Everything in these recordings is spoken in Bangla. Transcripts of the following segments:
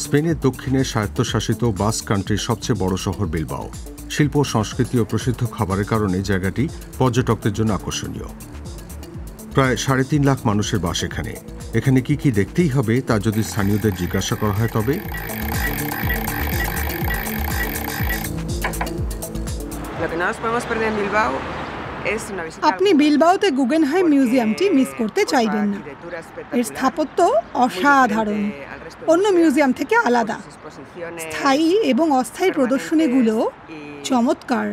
স্পেনের দক্ষিণে স্বায়ত্তশাসিত বাস্ক কান্ট্রির সবচেয়ে বড় শহর বিলবাও। শিল্প, সংস্কৃতি ও প্রসিদ্ধ খাবারের কারণে জায়গাটি পর্যটকদের জন্য আকর্ষণীয়। প্রায় ৩.৫ লাখ মানুষের বাস এখানে। এখানে কি কি দেখতেই হবে তা যদি স্থানীয়দের জিজ্ঞাসা করা হয় তবে আপনি বিলবাওতে গুগেনহাইম মিউজিয়ামটি মিস করতে চাইবেন না। এর স্থাপত্য অসাধারণ, অন্য মিউজিয়াম থেকে আলাদা। স্থায়ী এবং অস্থায়ী প্রদর্শনীগুলো চমৎকার।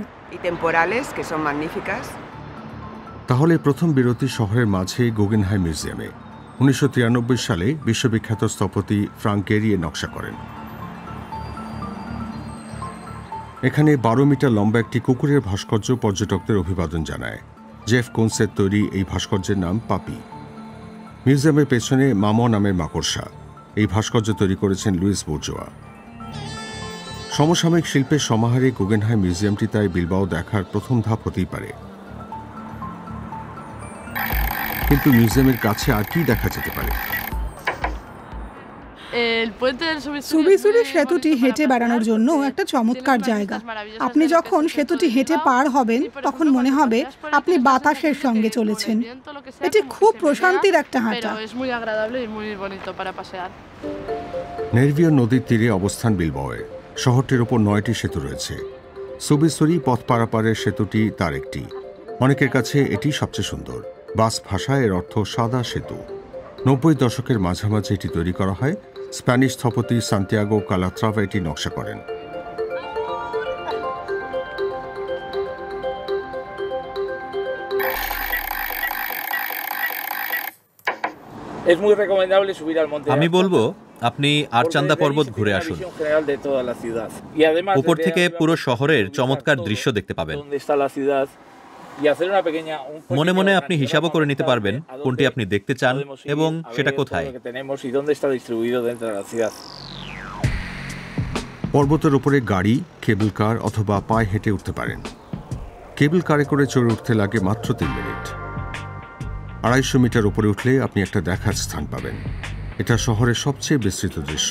তাহলে প্রথম বিরতি শহরের মাঝে গুগেনহাইম মিউজিয়ামে। ১৯৯৩ সালে বিশ্ববিখ্যাত স্থপতি ফ্রাঙ্ক গেরিয়ে নকশা করেন। এখানে ১২ মিটার লম্বা একটি কুকুরের ভাস্কর্য পর্যটকদের অভিবাদন জানায়। জেফ কোনসের তৈরি এই ভাস্কর্যের নাম পাপি। মিউজিয়ামের পেছনে মামো নামের মাকড়সা। এই ভাস্কর্য তৈরি করেছেন লুইস বুর্জোয়া। সমসাময়িক শিল্পের সমাহারে গুগেনহাইম মিউজিয়ামটি তাই বিলবাও দেখার প্রথম ধাপ হতেই পারে। কিন্তু মিউজিয়ামের কাছে আর কি দেখা যেতে পারে? সুবিসুরি সেতুটি হেঁটে বেড়ানোর জন্য একটা চমৎকার জায়গা। আপনি যখন সেতুটি হেঁটে পার হবেন তখন মনে হবে আপনি বাতাসের সঙ্গে চলেছেন। এটি খুব প্রশান্তির একটা হাঁটা। নেরভিও নদীর তীরে অবস্থান বিলবাওয়ে। শহরটির ওপর ৯টি সেতু রয়েছে। সুবিসুরি পথ পারাপারের সেতুটি তার একটি। অনেকের কাছে এটি সবচেয়ে সুন্দর। বাস্ক ভাষায় এর অর্থ সাদা সেতু। ৯০ দশকের মাঝামাঝি এটি তৈরি করা হয়। স্প্যানিশ স্থপতি সান্তিয়াগো কালাত্রাভা এটি নকশা করেন। আমি বলবো আপনি আরচান্দা পর্বত ঘুরে আসুন। উপর থেকে পুরো শহরের চমৎকার দৃশ্য দেখতে পাবেন। মনে মনে আপনি হিসাবও করে নিতে পারবেন কোনটি আপনি দেখতে চান এবং সেটা কোথায়। পর্বতের উপরে গাড়ি, কেবল কার অথবা পায়ে হেঁটে উঠতে পারেন। কেবল কারে করে চড়ে উঠতে লাগে মাত্র ৩ মিনিট। ২৫০ মিটার উপরে উঠলে আপনি একটা দেখার স্থান পাবেন। এটা শহরের সবচেয়ে বিস্তৃত দৃশ্য।